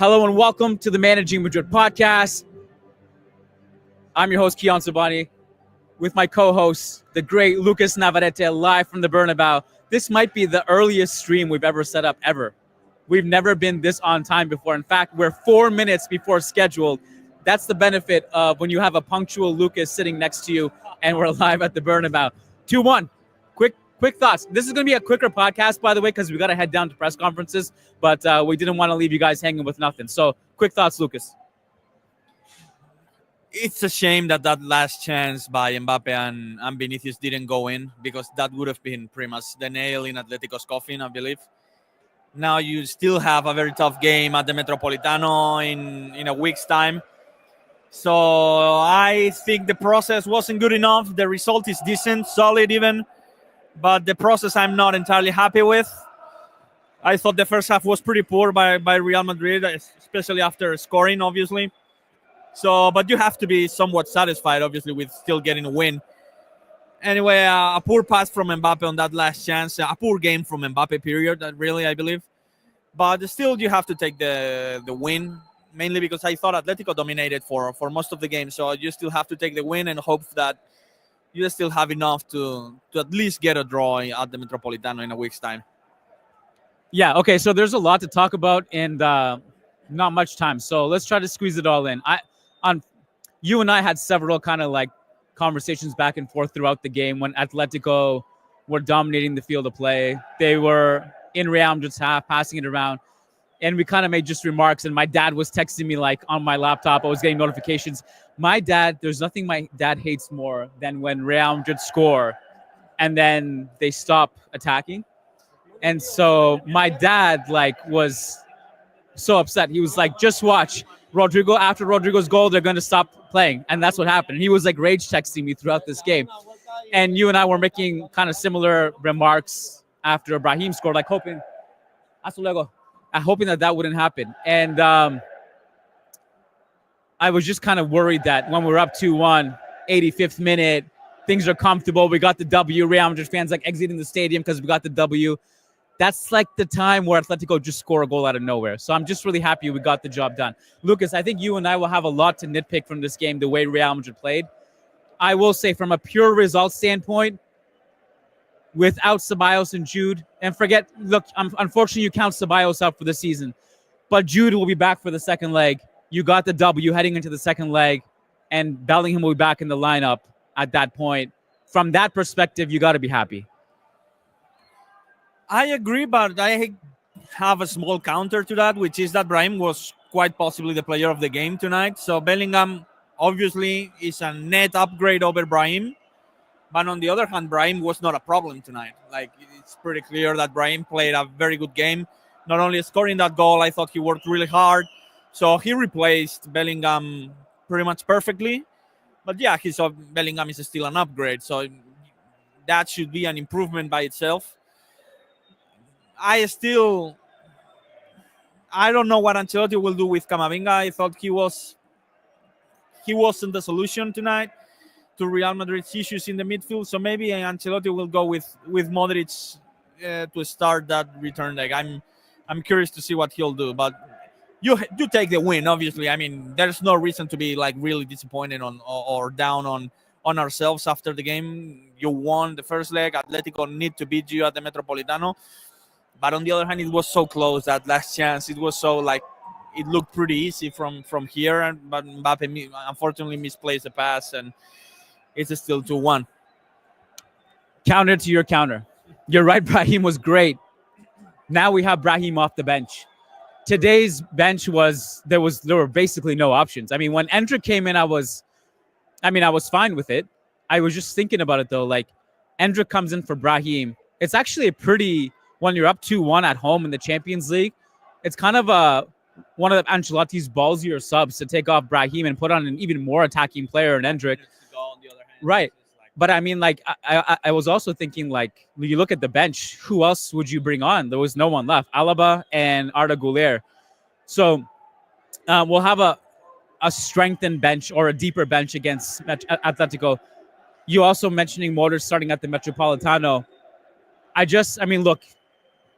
Hello and welcome to the Managing Madrid Podcast. I'm your host, Kiyan Sobhani, with my co-host, the great Lucas Navarrete, live from the Bernabeu. This might be the earliest stream we've ever set up, ever. We've never been this on time before. In fact, we're 4 minutes before scheduled. That's the benefit of when you have a punctual Lucas sitting next to you and we're live at the Bernabeu. 2-1. Quick thoughts. This is going to be a quicker podcast, by the way, because we got to head down to press conferences, but we didn't want to leave you guys hanging with nothing. So, quick thoughts, Lucas. It's a shame that last chance by Mbappe and Vinicius didn't go in, because that would have been pretty much the nail in Atletico's coffin, I believe. Now you still have a very tough game at the Metropolitano in a week's time. So I think the process wasn't good enough. The result is decent, solid even. But the process I'm not entirely happy with. I thought the first half was pretty poor by Real Madrid, especially after scoring, obviously. So, but you have to be somewhat satisfied, obviously, with still getting a win. Anyway, a poor pass from Mbappe on that last chance. A poor game from Mbappe, period, really, I believe. But still, you have to take the win, mainly because I thought Atletico dominated for most of the game. So you still have to take the win and hope that you still have enough to at least get a draw at the Metropolitano in a week's time. Yeah, okay, so there's a lot to talk about and not much time. So let's try to squeeze it all in. You and I had several kind of like conversations back and forth throughout the game when Atletico were dominating the field of play. They were in Real Madrid's half, passing it around. And we kind of made just remarks, and my dad was texting me like on my laptop. I was getting notifications. There's nothing my dad hates more than when Real Madrid score and then they stop attacking. And so my dad was so upset. He was like, just watch Rodrygo. After Rodrygo's goal, they're going to stop playing. And that's what happened. He was like rage texting me throughout this game. And you and I were making kind of similar remarks after Brahim scored, like hoping that wouldn't happen. And I was just kind of worried that when we're up 2-1, 85th minute, things are comfortable. We got the W. Real Madrid fans like exiting the stadium because we got the W. That's like the time where Atletico just score a goal out of nowhere. So I'm just really happy we got the job done. Lucas, I think you and I will have a lot to nitpick from this game, the way Real Madrid played. I will say from a pure result standpoint, without Ceballos and Jude, and unfortunately you count Ceballos out for the season, but Jude will be back for the second leg. You got the W heading into the second leg, and Bellingham will be back in the lineup at that point. From that perspective, you got to be happy. I agree, but I have a small counter to that, which is that Brahim was quite possibly the player of the game tonight. So Bellingham obviously is a net upgrade over Brahim. But on the other hand, Brahim was not a problem tonight. Like, it's pretty clear that Brahim played a very good game. Not only scoring that goal, I thought he worked really hard. So he replaced Bellingham pretty much perfectly. But yeah, Bellingham is still an upgrade. So that should be an improvement by itself. I don't know what Ancelotti will do with Camavinga. I thought he wasn't the solution tonight to Real Madrid's issues in the midfield. So maybe Ancelotti will go with Modric to start that return leg. I'm curious to see what he'll do. But you take the win, obviously. I mean, there's no reason to be like really disappointed or down on ourselves after the game. You won the first leg. Atletico need to beat you at the Metropolitano. But on the other hand, it was so close, that last chance. It was so like, it looked pretty easy from here. But Mbappe unfortunately misplaced the pass, and it's still 2-1. Counter to your counter. You're right, Brahim was great. Now we have Brahim off the bench. Today's bench there were basically no options. I mean, when Endrick came in, I was fine with it. I was just thinking about it though. Like, Endrick comes in for Brahim. It's actually a pretty, when you're up 2-1 at home in the Champions League, it's kind of one of Ancelotti's ballsier subs to take off Brahim and put on an even more attacking player in Endrick. Right. But I mean, like, I was also thinking, like, you look at the bench, who else would you bring on? There was no one left. Alaba and Arda Güler. So we'll have a strengthened bench or a deeper bench against Atletico. You also mentioning Modric starting at the Metropolitano. Look,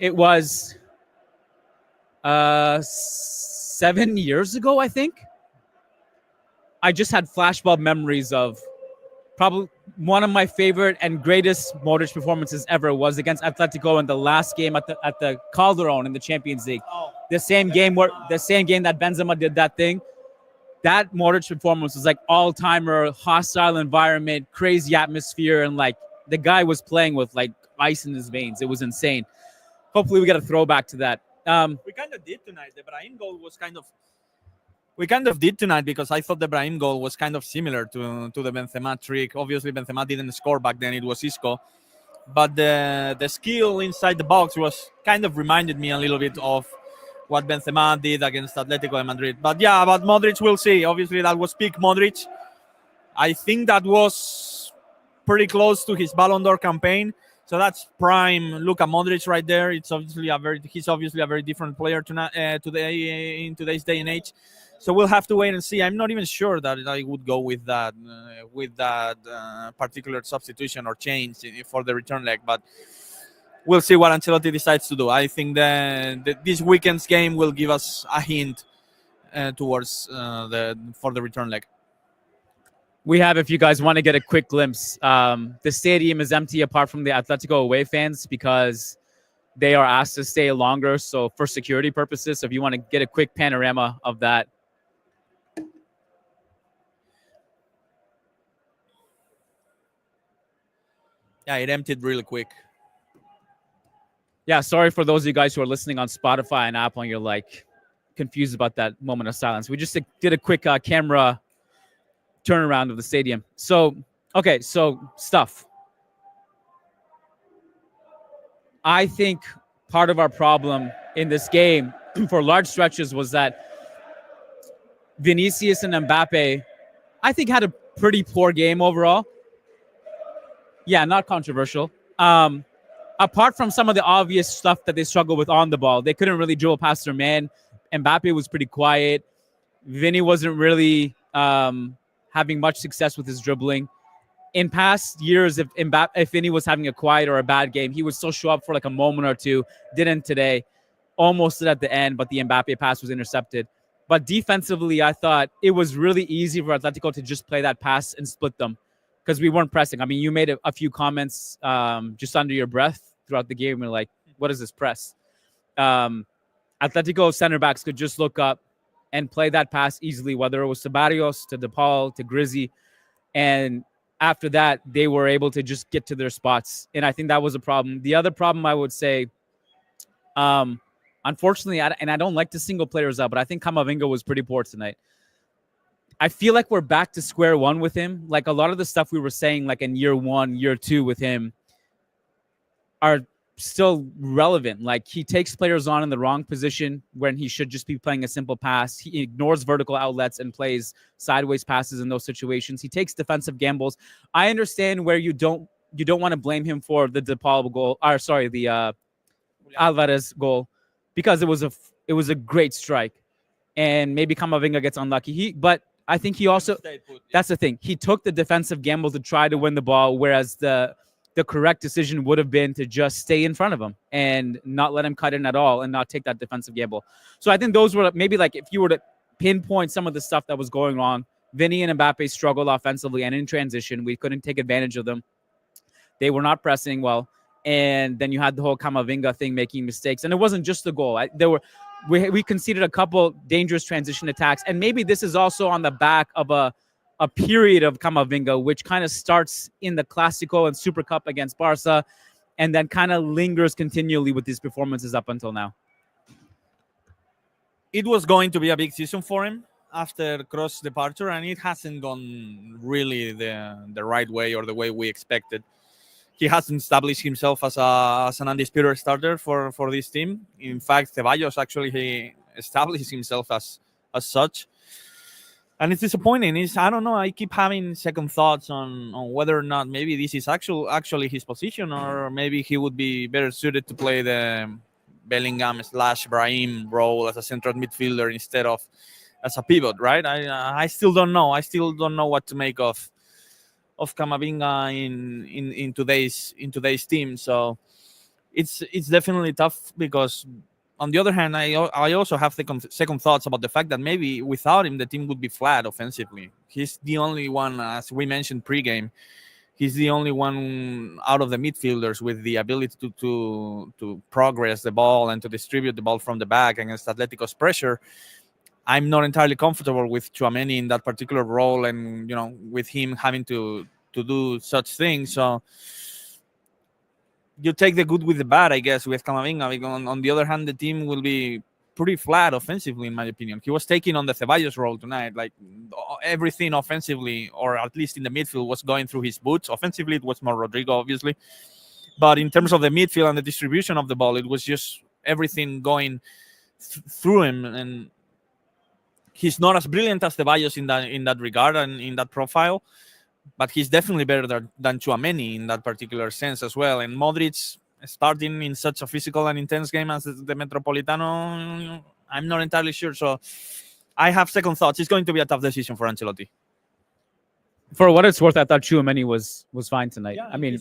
it was 7 years ago, I think, I just had flashbulb memories of probably one of my favorite and greatest Modric performances ever was against Atletico in the last game at the Calderon in the Champions League. The same game that Benzema did that thing. That Modric performance was like all-timer, hostile environment, crazy atmosphere, and like the guy was playing with like ice in his veins. It was insane. Hopefully we get a throwback to that. We kind of did tonight. The Brahim goal was we kind of did tonight because I thought the Brahim goal was kind of similar to the Benzema trick. Obviously, Benzema didn't score back then. It was Isco. But the skill inside the box was kind of reminded me a little bit of what Benzema did against Atletico de Madrid. But yeah, about Modric, we'll see. Obviously, that was peak Modric. I think that was pretty close to his Ballon d'Or campaign. So that's prime Luka Modric right there. He's obviously a very different player today in today's day and age. So we'll have to wait and see. I'm not even sure that I would go with that particular substitution or change for the return leg, but we'll see what Ancelotti decides to do. I think that this weekend's game will give us a hint towards for the return leg. We have, if you guys want to get a quick glimpse, the stadium is empty apart from the Atletico away fans because they are asked to stay longer. So for security purposes, so if you want to get a quick panorama of that. Yeah, it emptied really quick. Yeah, sorry for those of you guys who are listening on Spotify and Apple and you're like confused about that moment of silence. We just did a quick camera turnaround of the stadium. So, okay, so stuff. I think part of our problem in this game for large stretches was that Vinicius and Mbappe, I think, had a pretty poor game overall. Yeah, not controversial. Apart from some of the obvious stuff that they struggle with on the ball, they couldn't really dribble past their man. Mbappe was pretty quiet. Vinny wasn't really having much success with his dribbling. In past years, if Vinny was having a quiet or a bad game, he would still show up for like a moment or two. Didn't today. Almost did at the end, but the Mbappe pass was intercepted. But defensively, I thought it was really easy for Atletico to just play that pass and split them because we weren't pressing. I mean, you made a few comments just under your breath throughout the game. You're like, what is this press? Atletico center backs could just look up and play that pass easily, whether it was to Barrios, to DePaul, to Grizzy. And after that, they were able to just get to their spots. And I think that was a problem. The other problem I would say, unfortunately, and I don't like to single players out, but I think Camavinga was pretty poor tonight. I feel like we're back to square one with him. Like a lot of the stuff we were saying like in year one, year two with him are still relevant. Like he takes players on in the wrong position when he should just be playing a simple pass. He ignores vertical outlets and plays sideways passes in those situations. He takes defensive gambles. I understand where you don't want to blame him for the DePaul goal, or sorry, the Alvarez goal, because it was a great strike, and maybe Camavinga gets unlucky. But I think he also, that's the thing. He took the defensive gamble to try to win the ball, whereas the correct decision would have been to just stay in front of him and not let him cut in at all and not take that defensive gamble. So I think those were maybe like if you were to pinpoint some of the stuff that was going wrong, Vinny and Mbappe struggled offensively and in transition. We couldn't take advantage of them. They were not pressing well. And then you had the whole Camavinga thing making mistakes. And it wasn't just the goal. We conceded a couple dangerous transition attacks. And maybe this is also on the back of a period of Camavinga, which kind of starts in the Clásico and Super Cup against Barca, and then kind of lingers continually with these performances up until now. It was going to be a big season for him after Kroos' departure, and it hasn't gone really the right way or the way we expected. He hasn't established himself as an undisputed starter for this team. In fact, Ceballos actually he established himself as such. And it's disappointing. I don't know. I keep having second thoughts on whether or not maybe this is actually his position, or maybe he would be better suited to play the Bellingham / Brahim role as a central midfielder instead of as a pivot, right? I still don't know. I still don't know what to make of Camavinga in today's team. So it's definitely tough because on the other hand, I also have second thoughts about the fact that maybe without him, the team would be flat offensively. He's the only one, as we mentioned pregame, he's the only one out of the midfielders with the ability to progress the ball and to distribute the ball from the back against Atletico's pressure. I'm not entirely comfortable with Tchouaméni in that particular role, and with him having to do such things. So you take the good with the bad, I guess, with Camavinga. On the other hand, the team will be pretty flat offensively, in my opinion. He was taking on the Ceballos role tonight. Like everything offensively, or at least in the midfield, was going through his boots. Offensively, it was more Rodrygo, obviously. But in terms of the midfield and the distribution of the ball, it was just everything going through him. And he's not as brilliant as Ceballos in that regard and in that profile, but he's definitely better than Tchouaméni in that particular sense as well. And Modric starting in such a physical and intense game as the Metropolitano, I'm not entirely sure. So I have second thoughts. It's going to be a tough decision for Ancelotti. For what it's worth, I thought Tchouaméni was fine tonight. I mean,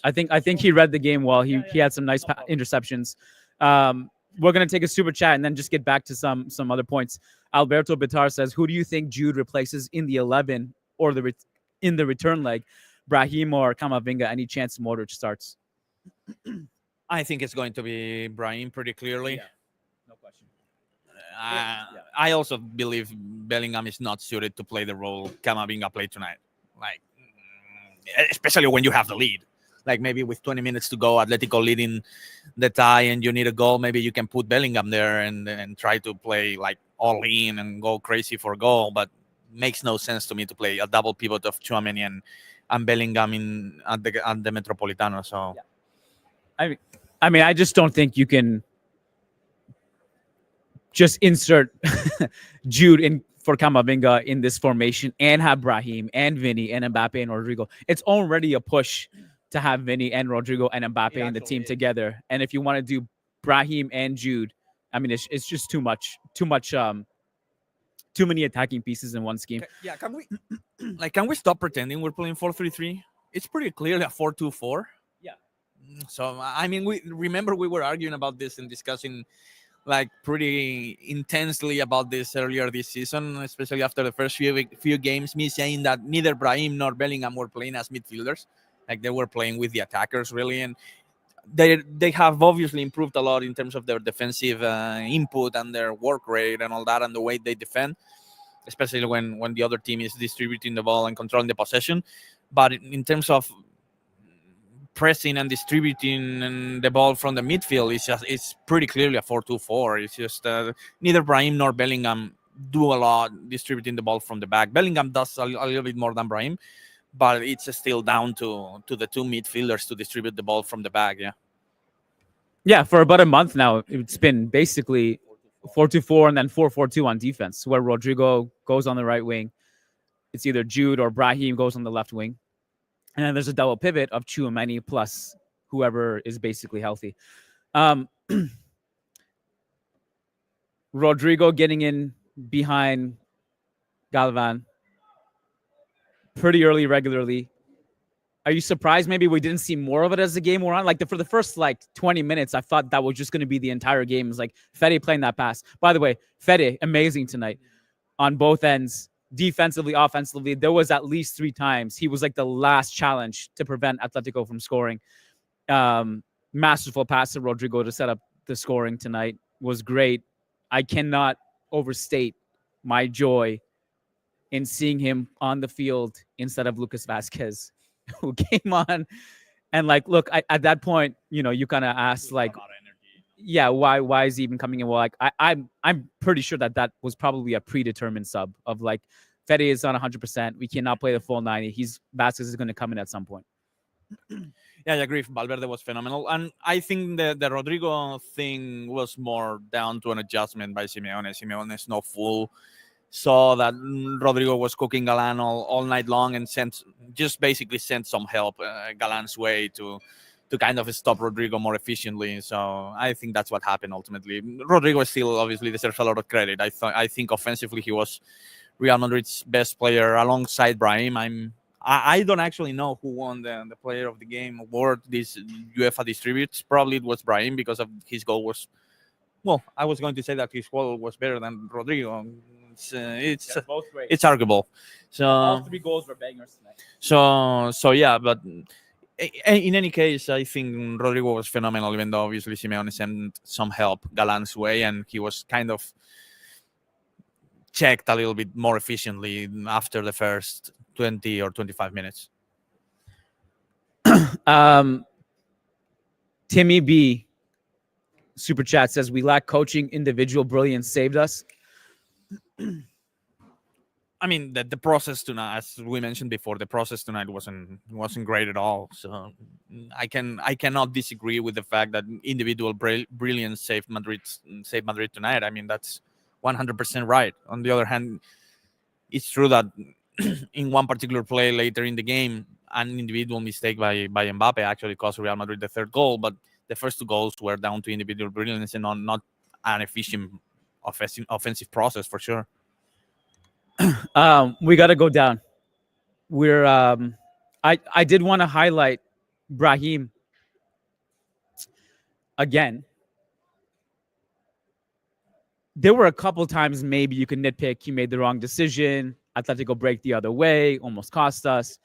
I think he read the game well. He had some nice interceptions. We're gonna take a super chat and then just get back to some other points. Alberto Bitar says, "Who do you think Jude replaces in the 11 or in the return leg? Brahim or Camavinga? Any chance Modric starts?" I think it's going to be Brahim pretty clearly. Yeah, no question. I also believe Bellingham is not suited to play the role Camavinga played tonight. Like, especially when you have the lead. Like maybe with 20 minutes to go, Atletico leading the tie, and you need a goal. Maybe you can put Bellingham there and try to play like all in and go crazy for goal. But makes no sense to me to play a double pivot of Tchouaméni and Bellingham at the Metropolitano. So, yeah. I mean, I just don't think you can just insert Jude in for Camavinga in this formation and have Brahim and Vinny and Mbappe and Rodrygo. It's already a push to have Vinny and Rodrygo and Mbappe in the team together. And if you want to do Brahim and Jude, I mean, it's just too many attacking pieces in one scheme. Yeah, can we stop pretending we're playing 4-3-3? It's pretty clearly a 4-2-4. Yeah. So I mean, we were arguing about this and discussing like pretty intensely about this earlier this season, especially after the first few games. Me saying that neither Brahim nor Bellingham were playing as midfielders, like they were playing with the attackers really, and they have obviously improved a lot in terms of their defensive input and their work rate and all that, and the way they defend, especially when the other team is distributing the ball and controlling the possession. But in terms of pressing and distributing the ball from the midfield, it's pretty clearly a 4-2-4. It's just neither Brahim nor Bellingham do a lot distributing the ball from the back. Bellingham does a little bit more than Brahim, but it's still down to the two midfielders to distribute the ball from the back. Yeah, for about a month now, it's been basically 4-2-4 and then 4-4-2 on defense, where Rodrygo goes on the right wing. It's either Jude or Brahim goes on the left wing. And then there's a double pivot of Tchouaméni plus whoever is basically healthy. Rodrygo getting in behind Galvan pretty early, regularly. Are you surprised maybe we didn't see more of it as the game wore on? Like for the first 20 minutes, I thought that was just going to be the entire game. It was like Fede playing that pass. By the way, Fede, amazing tonight on both ends. Defensively, offensively, there was at least 3 times he was like the last challenge to prevent Atletico from scoring. Masterful pass to Rodrygo to set up the scoring tonight was great. I cannot overstate my joy in seeing him on the field instead of Lucas Vazquez, who came on and look, at that point, you kind of ask yeah, why is he even coming in? Well, I'm pretty sure that was probably a predetermined sub of Fede is on 100%. We cannot play the full 90. Vasquez is going to come in at some point. Yeah, I agree. Valverde was phenomenal. And I think the Rodrygo thing was more down to an adjustment by Simeone. Simeone is no fool. Saw that Rodrygo was cooking Galan all night long and basically sent some help Galan's way to kind of stop Rodrygo more efficiently. So I think that's what happened ultimately. Rodrygo still obviously deserves a lot of credit. I think offensively he was Real Madrid's best player alongside Brahim. I don't actually know who won the player of the game award this UEFA distributes. Probably it was Brahim because of his goal was Well, I was going to say that his goal was better than Rodrygo. It's both great. it's arguable. All So 3 goals were bangers tonight. so yeah, but in any case, I think Rodrygo was phenomenal. Even though obviously Simeone sent some help Galan's way, and he was kind of checked a little bit more efficiently after the first 20 or 25 minutes. Timmy B super chat says we lack coaching, individual brilliance saved us. I mean, the process tonight, as we mentioned before, the process tonight wasn't great at all. So I cannot disagree with the fact that individual brilliance saved Madrid tonight. I mean, that's 100% right. On the other hand, it's true that in one particular play later in the game, an individual mistake by Mbappe actually cost Real Madrid the third goal. But the first 2 goals were down to individual brilliance and not an efficient offensive process for sure. We got to go down. We're I did want to highlight Brahim again. There were a couple times maybe you could nitpick. He made the wrong decision. Atletico break the other way, almost cost us.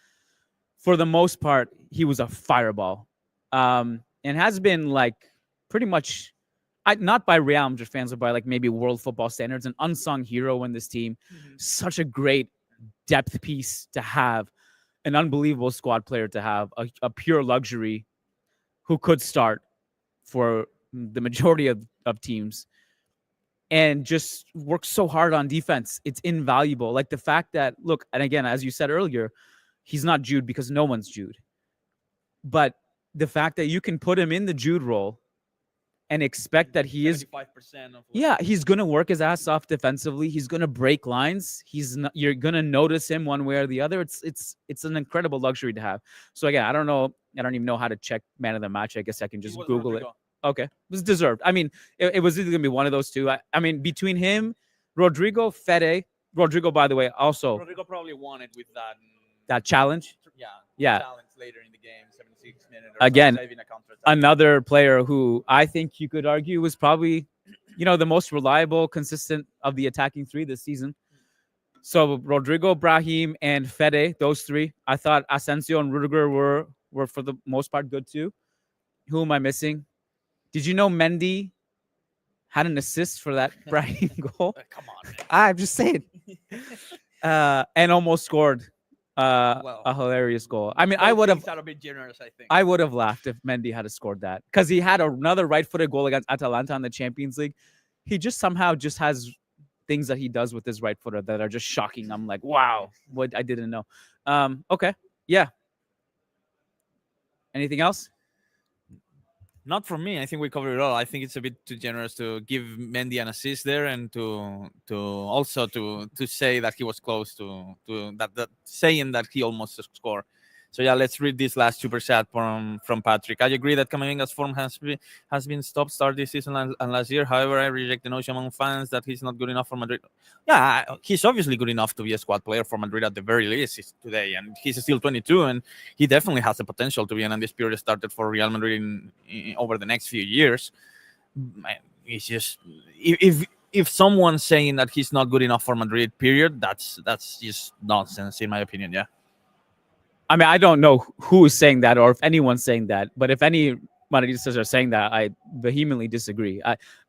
For the most part, he was a fireball, and has been like pretty much, not by Real Madrid fans, but by like maybe world football standards, an unsung hero in this team. Mm-hmm. Such a great depth piece to have, an unbelievable squad player to have, a pure luxury who could start for the majority of teams. And just works so hard on defense. It's invaluable. Like the fact that, look, and again, as you said earlier, he's not Jude because no one's Jude. But the fact that you can put him in the Jude role and expect that he is 75% of he's going to work his ass off defensively. He's going to break lines. You're going to notice him one way or the other. It's an incredible luxury to have. So again, I don't even know how to check man of the match. I guess I can just Google it. Okay. It was deserved. I mean, it was either going to be one of those two. I mean, between him, Rodrygo, Fede. Rodrygo, by the way, also. Rodrygo probably won it with that challenge. Yeah. Challenge later in the game, 76 minutes. Again, another player who I think you could argue was probably, the most reliable, consistent of the attacking 3 this season. So Rodrygo, Brahim, and Fede, those 3. I thought Asensio and Rudiger were for the most part good too. Who am I missing? Did you know Mendy had an assist for that Brahim goal? Come on, man. I'm just saying. And almost scored a hilarious goal. I mean, I would have a bit generous, I think. I would have laughed if Mendy had scored that, because he had another right-footed goal against Atalanta in the Champions League. He just somehow just has things that he does with his right footer that are just shocking. I'm like, wow, what I didn't know. Okay, yeah. Anything else? Not from me. I think we covered it all. I think it's a bit too generous to give Mendy an assist there, and to also to say that he was close to that saying that he almost scored. So yeah, let's read this last super chat from Patrick. I agree that Camavinga's form has been stop-start this season and last year. However, I reject the notion among fans that he's not good enough for Madrid. Yeah, he's obviously good enough to be a squad player for Madrid at the very least today, and he's still 22, and he definitely has the potential to be an undisputed starter for Real Madrid in over the next few years. It's just if someone's saying that he's not good enough for Madrid, period, that's just nonsense in my opinion. Yeah. I mean, I don't know who is saying that or if anyone's saying that, but if any Madridistas are saying that, I vehemently disagree.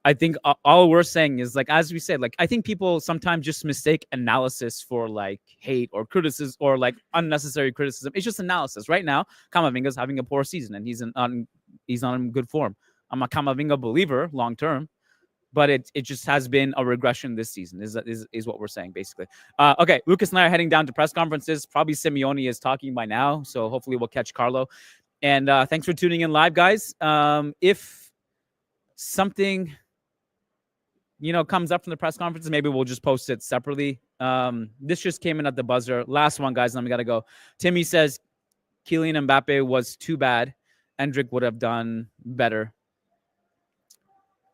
I think all we're saying is, like, as we said, like, I think people sometimes just mistake analysis for like hate or criticism or like unnecessary criticism. It's just analysis. Right now, Camavinga's having a poor season and he's not in good form. I'm a Camavinga believer long term, but it just has been a regression this season, is what we're saying, basically. Okay, Lucas and I are heading down to press conferences. Probably Simeone is talking by now, so hopefully we'll catch Carlo. And thanks for tuning in live, guys. If something, comes up from the press conferences, maybe we'll just post it separately. This just came in at the buzzer. Last one, guys, then we got to go. Timmy says, Kylian Mbappe was too bad. Endrick would have done better.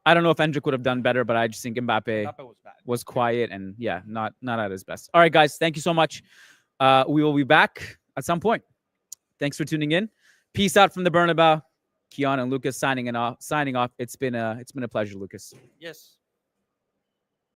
I don't know if Endrick would have done better, but I just think Mbappe was quiet and, not at his best. All right, guys, thank you so much. We will be back at some point. Thanks for tuning in. Peace out from the Bernabeu. Kiyan and Lucas signing off. It's been a pleasure, Lucas. Yes.